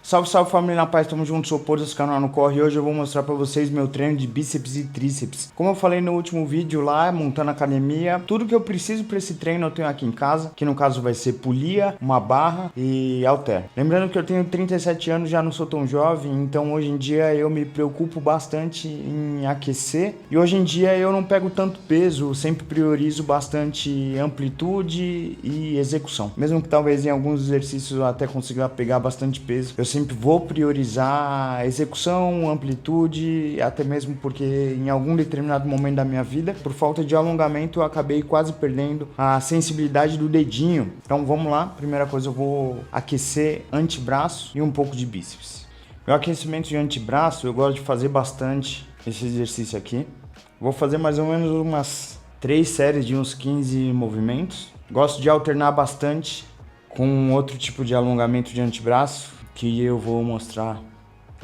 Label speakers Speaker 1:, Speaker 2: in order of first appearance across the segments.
Speaker 1: Salve, salve família, na paz, tamo junto, sou o Porto desse canal no Corre e hoje eu vou mostrar pra vocês meu treino de bíceps e tríceps. Como eu falei no último vídeo lá, montando academia, tudo que eu preciso pra esse treino eu tenho aqui em casa, que no caso vai ser polia, uma barra e halter. Lembrando que eu tenho 37 anos, já não sou tão jovem, então hoje em dia eu me preocupo bastante em aquecer e hoje em dia eu não pego tanto peso, sempre priorizo bastante amplitude e execução. Mesmo que talvez em alguns exercícios eu até consiga pegar bastante peso, eu sempre vou priorizar execução, amplitude, até mesmo porque em algum determinado momento da minha vida, por falta de alongamento, eu acabei quase perdendo a sensibilidade do dedinho. Então vamos lá, primeira coisa eu vou aquecer antebraço e um pouco de bíceps. Meu aquecimento de antebraço eu gosto de fazer bastante esse exercício aqui. Vou fazer mais ou menos umas 3 séries de uns 15 movimentos. Gosto de alternar bastante com outro tipo de alongamento de antebraço, que eu vou mostrar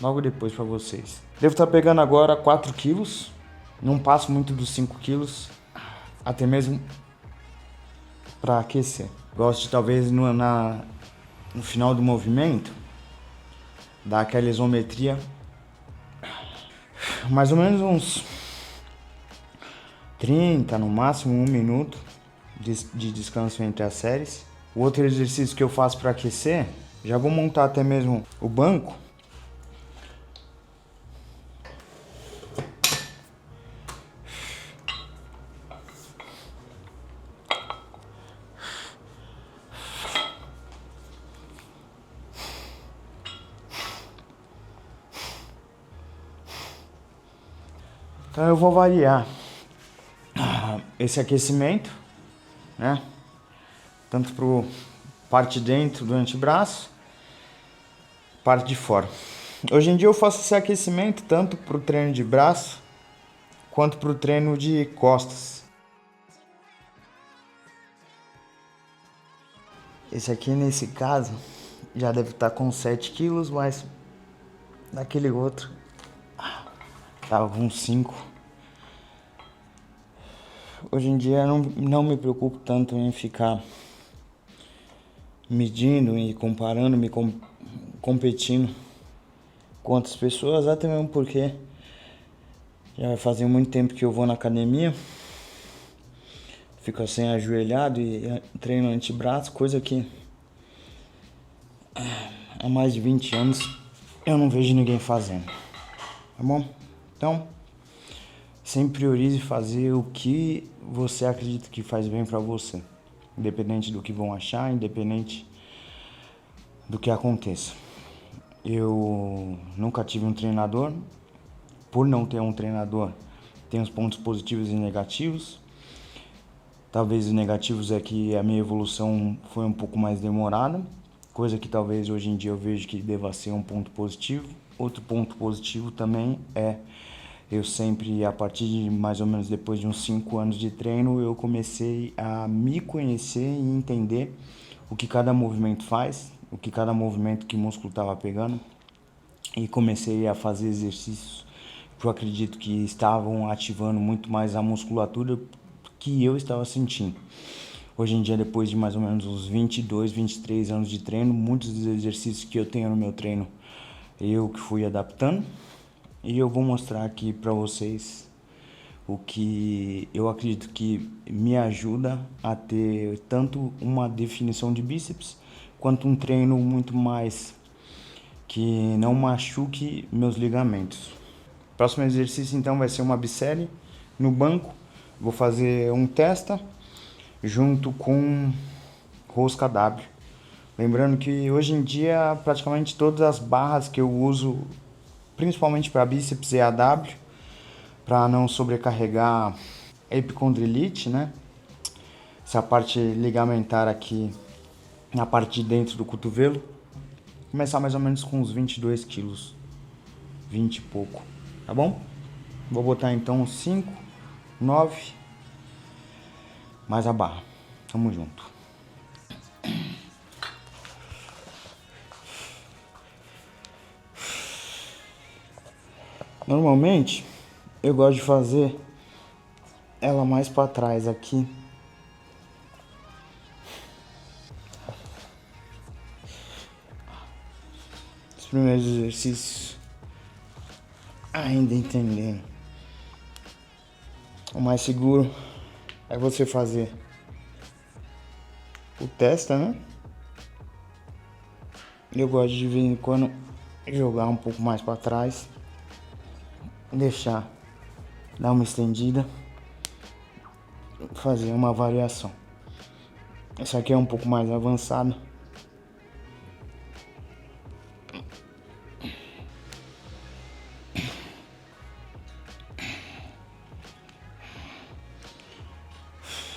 Speaker 1: logo depois para vocês. Devo estar pegando agora 4 quilos, não passo muito dos 5 quilos, até mesmo para aquecer. Gosto de talvez no final do movimento, dar aquela isometria, mais ou menos uns 30, no máximo 1 minuto de descanso entre as séries. O outro exercício que eu faço para aquecer, já vou montar até mesmo o banco. Então eu vou variar esse aquecimento, né? Tanto para parte de dentro do antebraço, parte de fora. Hoje em dia eu faço esse aquecimento tanto para o treino de braço quanto para o treino de costas. Esse aqui nesse caso já deve estar com 7 quilos, mas naquele outro tava com 5. Hoje em dia eu não me preocupo tanto em ficar medindo e comparando, competindo com outras pessoas, até mesmo porque já vai fazer muito tempo que eu vou na academia, fico assim ajoelhado e treino antebraço, coisa que há mais de 20 anos eu não vejo ninguém fazendo, tá bom? Então, sempre priorize fazer o que você acredita que faz bem pra você, independente do que vão achar, independente do que aconteça. Eu nunca tive um treinador. Por não ter um treinador, tem os pontos positivos e negativos. Talvez os negativos é que a minha evolução foi um pouco mais demorada, coisa que talvez hoje em dia eu vejo que deva ser um ponto positivo. Outro ponto positivo também é eu sempre, a partir de mais ou menos depois de uns 5 anos de treino, eu comecei a me conhecer e entender o que cada movimento faz, o que cada movimento que o músculo estava pegando, e comecei a fazer exercícios que eu acredito que estavam ativando muito mais a musculatura que eu estava sentindo. Hoje em dia, depois de mais ou menos uns 22, 23 anos de treino, muitos dos exercícios que eu tenho no meu treino, eu que fui adaptando. E eu vou mostrar aqui para vocês o que eu acredito que me ajuda a ter tanto uma definição de bíceps, quanto um treino muito mais que não machuque meus ligamentos. Próximo exercício então vai ser uma bissérie no banco. Vou fazer um testa junto com rosca W. Lembrando que hoje em dia praticamente todas as barras que eu uso, principalmente para bíceps, é a W, para não sobrecarregar a epicondrilite, né? Essa parte ligamentar aqui na parte de dentro do cotovelo. Começar mais ou menos com uns 22 quilos, 20 e pouco, tá bom? Vou botar então 5, 9, mais a barra. Tamo junto. Normalmente, eu gosto de fazer ela mais para trás aqui. primeiros exercícios ainda entendendo. O mais seguro é você fazer o testa, né? Eu gosto de vez em quando jogar um pouco mais para trás, dar uma estendida, fazer uma variação. Essa aqui é um pouco mais avançada.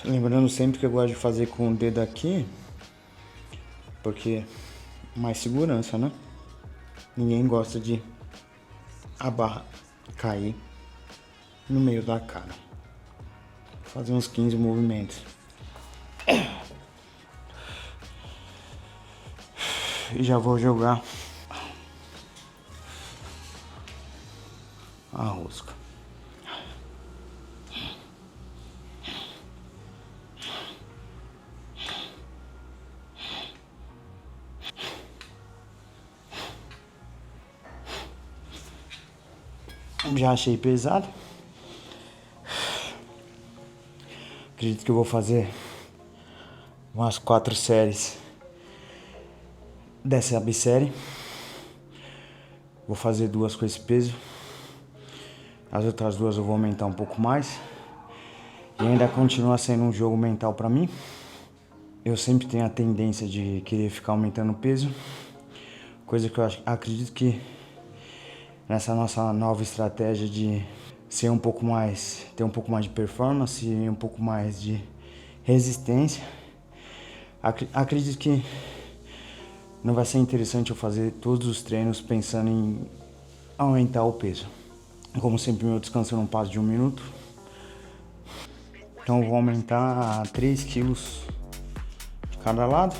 Speaker 1: Lembrando sempre que eu gosto de fazer com o dedo aqui, porque mais segurança, né? Ninguém gosta de a barra cair no meio da cara. Vou fazer uns 15 movimentos. E já vou jogar a rosca. Já achei pesado. Acredito que eu vou fazer umas 4 séries dessa absérie. Vou fazer 2 com esse peso. As outras 2 eu vou aumentar um pouco mais. E ainda continua sendo um jogo mental pra mim. Eu sempre tenho a tendência de querer ficar aumentando o peso. Coisa que eu acredito que nessa nossa nova estratégia de ser um pouco mais, ter um pouco mais de performance e um pouco mais de resistência, acredito que não vai ser interessante eu fazer todos os treinos pensando em aumentar o peso. Como sempre, meu descanso não passa de 1 minuto. Então eu vou aumentar 3 quilos de cada lado.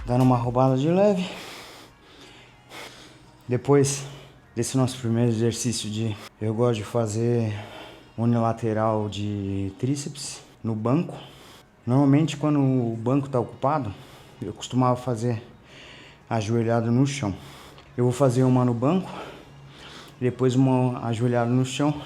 Speaker 1: Dando uma roubada de leve. Depois desse nosso primeiro exercício eu gosto de fazer unilateral de tríceps no banco. Normalmente quando o banco está ocupado, eu costumava fazer ajoelhado no chão. Eu vou fazer uma no banco, depois uma ajoelhada no chão,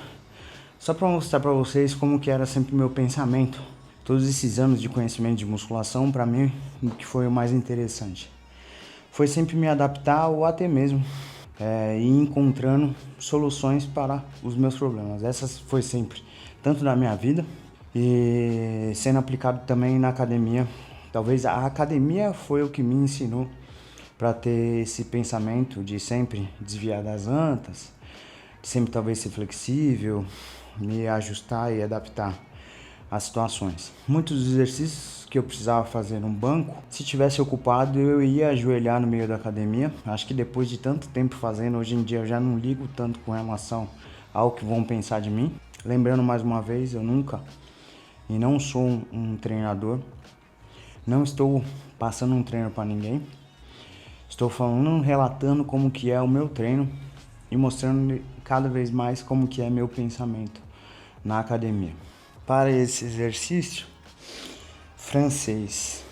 Speaker 1: só para mostrar para vocês como que era sempre o meu pensamento. Todos esses anos de conhecimento de musculação, para mim, o que foi o mais interessante foi sempre me adaptar ou até mesmo ir encontrando soluções para os meus problemas. Essa foi sempre, tanto na minha vida e sendo aplicado também na academia. Talvez a academia foi o que me ensinou para ter esse pensamento de sempre desviar das antas, de sempre talvez ser flexível, me ajustar e adaptar as situações. Muitos dos exercícios que eu precisava fazer no banco, se tivesse ocupado, eu ia ajoelhar no meio da academia. Acho que depois de tanto tempo fazendo, hoje em dia eu já não ligo tanto com relação ao que vão pensar de mim. Lembrando mais uma vez, eu nunca e não sou um treinador, não estou passando um treino para ninguém. Estou falando, relatando como que é o meu treino e mostrando cada vez mais como que é meu pensamento na academia. Para esse exercício francês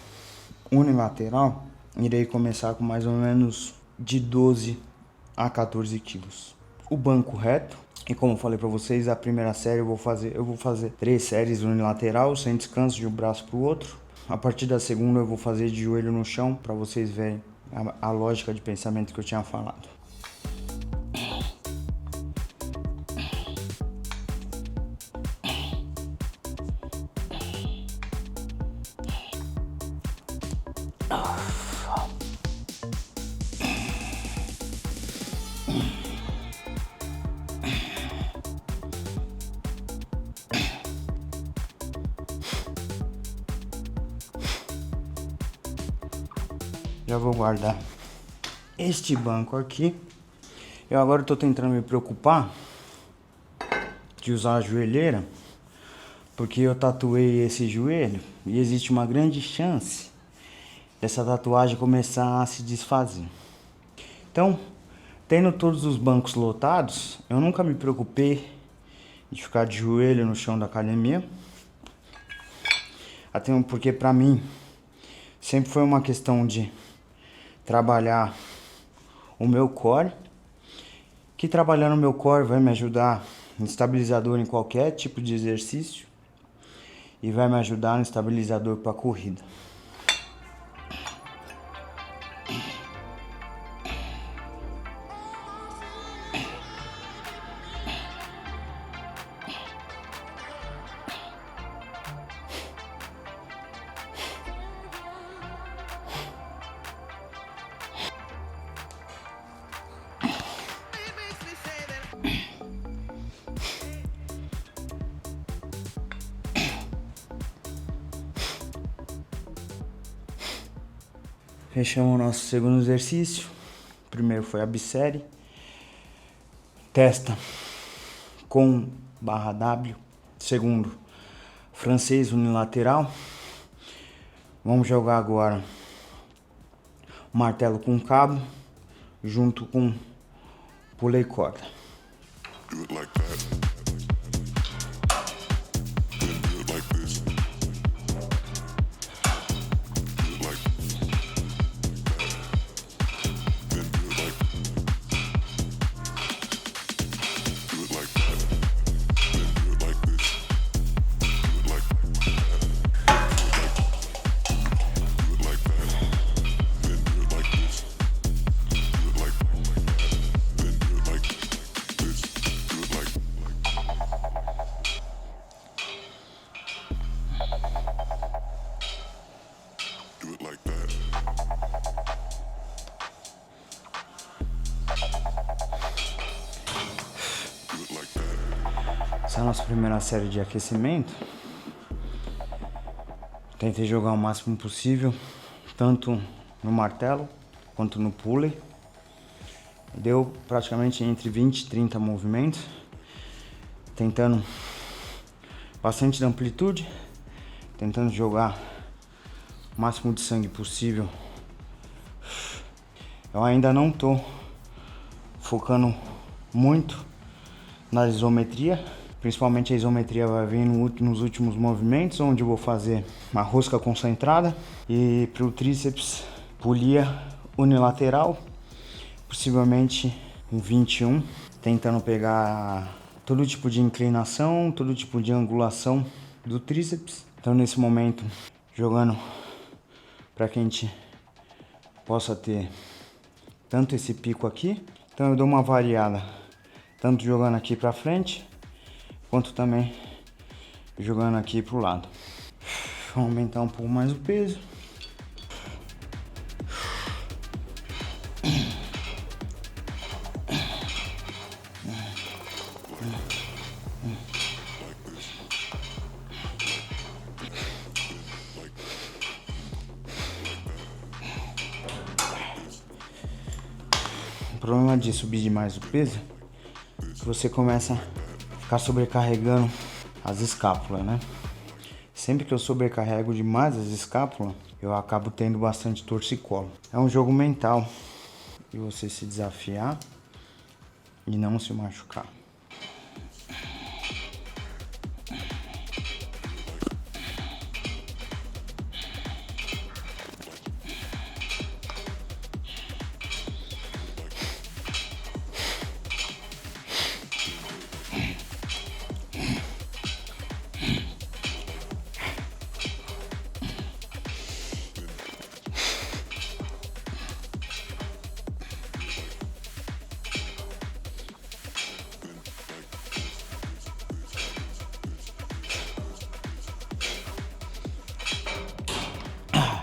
Speaker 1: unilateral, irei começar com mais ou menos de 12 a 14 quilos. O banco reto, e como falei para vocês, a primeira série eu vou fazer 3 séries unilateral, sem descanso de um braço para o outro. A partir da segunda eu vou fazer de joelho no chão, para vocês verem a lógica de pensamento que eu tinha falado. Já vou guardar este banco aqui. Eu agora tô tentando me preocupar de usar a joelheira, porque eu tatuei esse joelho e existe uma grande chance dessa tatuagem começar a se desfazer. Então, tendo todos os bancos lotados, eu nunca me preocupei de ficar de joelho no chão da academia. Até porque pra mim sempre foi uma questão de trabalhar o meu core, que trabalhando o meu core vai me ajudar no estabilizador em qualquer tipo de exercício e vai me ajudar no estabilizador para corrida. Fechamos o nosso segundo exercício. O primeiro foi a bissérie. Testa com barra W. Segundo, francês unilateral. Vamos jogar agora martelo com cabo junto com pulei corda. Essa é a nossa primeira série de aquecimento. Tentei jogar o máximo possível, tanto no martelo quanto no pulley. Deu praticamente entre 20 e 30 movimentos, tentando bastante de amplitude, tentando jogar o máximo de sangue possível. Eu ainda não tô focando muito na isometria. Principalmente a isometria vai vir nos últimos movimentos, onde eu vou fazer uma rosca concentrada. E para o tríceps, polia unilateral, possivelmente um 21, tentando pegar todo tipo de inclinação, todo tipo de angulação do tríceps. Então nesse momento, jogando para que a gente possa ter tanto esse pico aqui. Então eu dou uma variada, tanto jogando aqui para frente, quanto também jogando aqui pro lado. Vamos aumentar um pouco mais o peso. O problema de subir demais o peso é que você começa a ficar sobrecarregando as escápulas, né? Sempre que eu sobrecarrego demais as escápulas, eu acabo tendo bastante torcicolo. É um jogo mental de você se desafiar e não se machucar.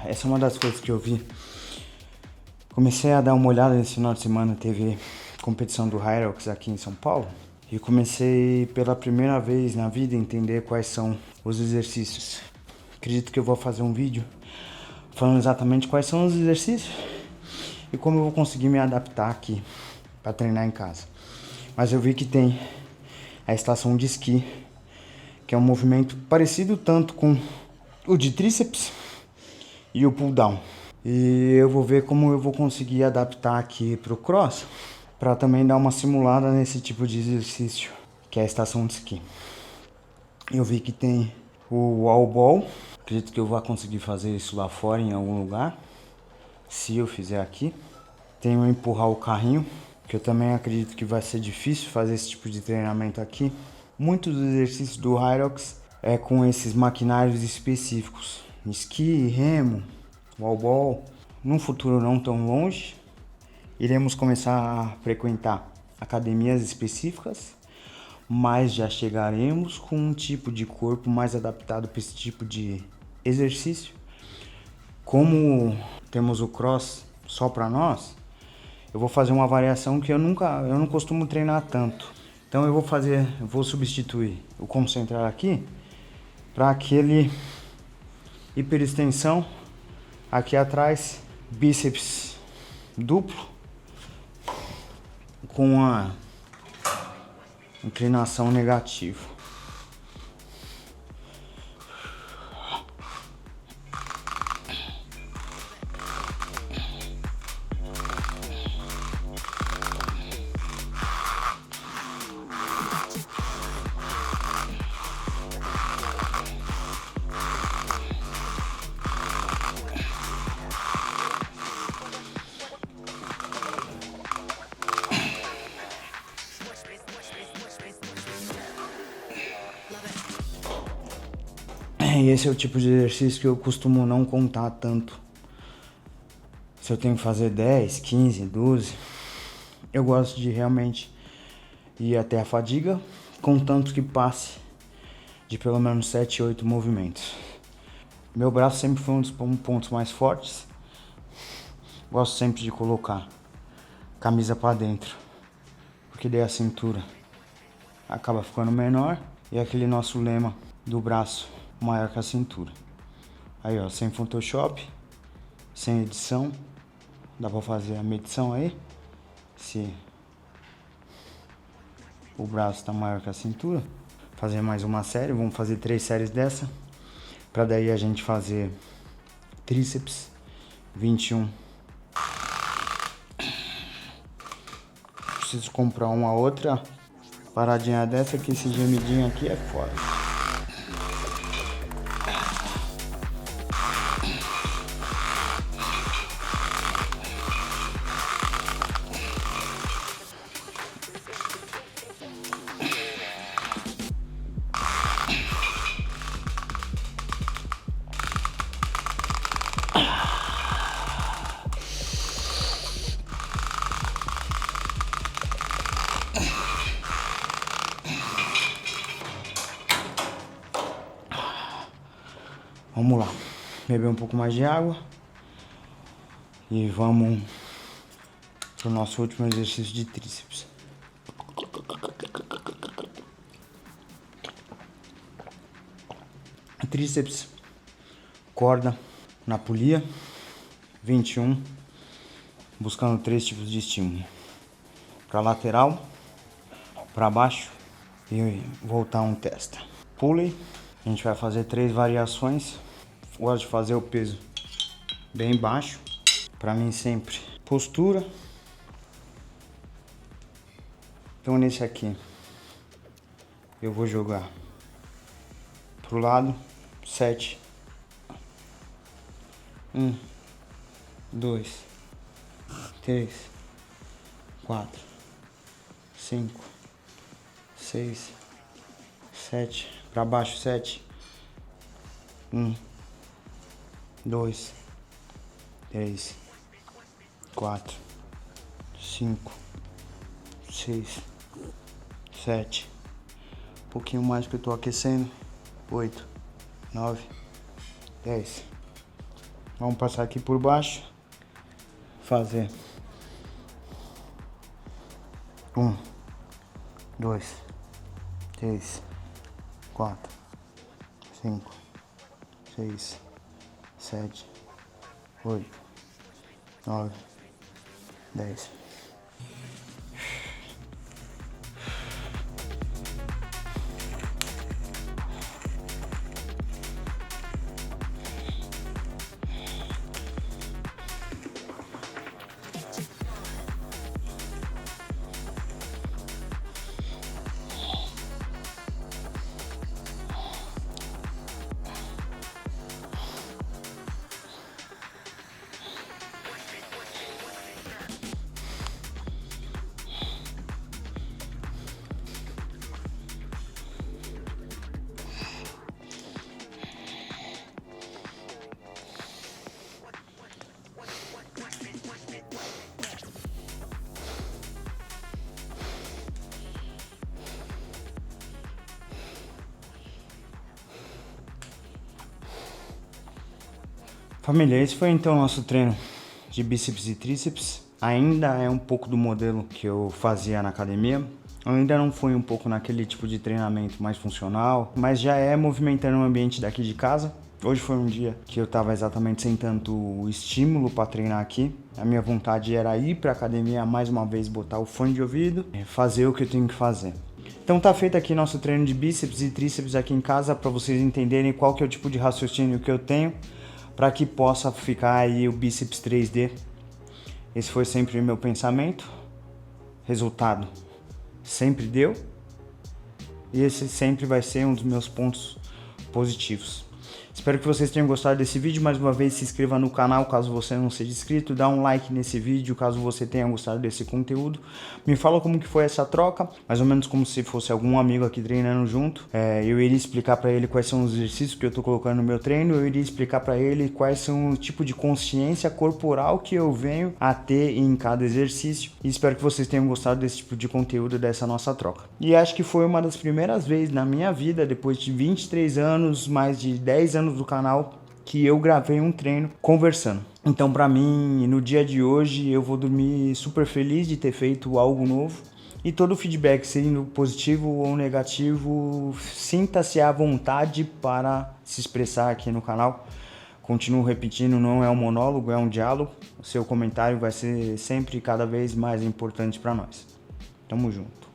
Speaker 1: Essa é uma das coisas que eu vi. Comecei a dar uma olhada nesse final de semana, teve competição do Hyrox aqui em São Paulo. E comecei pela primeira vez na vida a entender quais são os exercícios. Acredito que eu vou fazer um vídeo falando exatamente quais são os exercícios e como eu vou conseguir me adaptar aqui para treinar em casa. Mas eu vi que tem a estação de esqui, que é um movimento parecido tanto com o de tríceps e o pull down. E eu vou ver como eu vou conseguir adaptar aqui pro cross, para também dar uma simulada nesse tipo de exercício, que é a estação de esqui. Eu vi que tem o wall ball, acredito que eu vou conseguir fazer isso lá fora em algum lugar, se eu fizer aqui. Tem o empurrar o carrinho, que eu também acredito que vai ser difícil fazer esse tipo de treinamento aqui. Muitos dos exercícios do Hyrox é com esses maquinários específicos, esqui, remo, wall ball. Num futuro não tão longe, iremos começar a frequentar academias específicas, mas já chegaremos com um tipo de corpo mais adaptado para esse tipo de exercício. Como temos o cross só para nós, eu vou fazer uma variação que eu não costumo treinar tanto. Então eu vou substituir o concentrar aqui para aquele hiperextensão aqui atrás, bíceps duplo com a inclinação negativa. E esse é o tipo de exercício que eu costumo não contar tanto. Se eu tenho que fazer 10, 15, 12, eu gosto de realmente ir até a fadiga, contanto que passe de pelo menos 7, 8 movimentos. Meu braço sempre foi um dos pontos mais fortes. Gosto sempre de colocar camisa para dentro, porque daí a cintura acaba ficando menor e aquele nosso lema do braço maior que a cintura. Aí ó, sem Photoshop, sem edição, dá pra fazer a medição aí, se o braço tá maior que a cintura. Fazer mais uma série, vamos fazer 3 séries dessa, pra daí a gente fazer tríceps 21. Preciso comprar uma outra paradinha dessa, que esse gemidinho aqui é foda. Vamos lá, beber um pouco mais de água e vamos pro nosso último exercício de tríceps. Tríceps, corda na polia, 21, buscando 3 tipos de estímulo: para lateral, para baixo e voltar um testa. Pulley, a gente vai fazer 3 variações. Gosto de fazer o peso bem baixo, para mim sempre postura. Então nesse aqui eu vou jogar pro lado 7, 1, 2, 3, 4, 5, 6, 7, para baixo 7, 1, 2, 3, 4, 5, 6, 7, um pouquinho mais que eu tô aquecendo, 8, 9, 10. Vamos passar aqui por baixo, fazer 1, 2, 3, 4, 5, 6, 7, 8, 9, 10. Família, esse foi então o nosso treino de bíceps e tríceps. Ainda é um pouco do modelo que eu fazia na academia. Ainda não foi um pouco naquele tipo de treinamento mais funcional, mas já é movimentando o ambiente daqui de casa. Hoje foi um dia que eu estava exatamente sem tanto estímulo para treinar aqui. A minha vontade era ir para a academia mais uma vez, botar o fone de ouvido e fazer o que eu tenho que fazer. Então tá feito aqui nosso treino de bíceps e tríceps aqui em casa para vocês entenderem qual que é o tipo de raciocínio que eu tenho para que possa ficar aí o bíceps 3D. Esse foi sempre o meu pensamento. Resultado sempre deu. E esse sempre vai ser um dos meus pontos positivos. Espero que vocês tenham gostado desse vídeo. Mais uma vez, se inscreva no canal caso você não seja inscrito. Dá um like nesse vídeo caso você tenha gostado desse conteúdo. Me fala como que foi essa troca. Mais ou menos como se fosse algum amigo aqui treinando junto. Eu iria explicar para ele quais são os exercícios que eu tô colocando no meu treino. Eu iria explicar para ele quais são o tipo de consciência corporal que eu venho a ter em cada exercício. E espero que vocês tenham gostado desse tipo de conteúdo, dessa nossa troca. E acho que foi uma das primeiras vezes na minha vida, depois de 23 anos, mais de 10 anos do canal, que eu gravei um treino conversando. Então, para mim, no dia de hoje, eu vou dormir super feliz de ter feito algo novo. E todo o feedback, sendo positivo ou negativo, sinta-se à vontade para se expressar aqui no canal. Continuo repetindo, não é um monólogo, é um diálogo. O seu comentário vai ser sempre cada vez mais importante para nós. Tamo junto.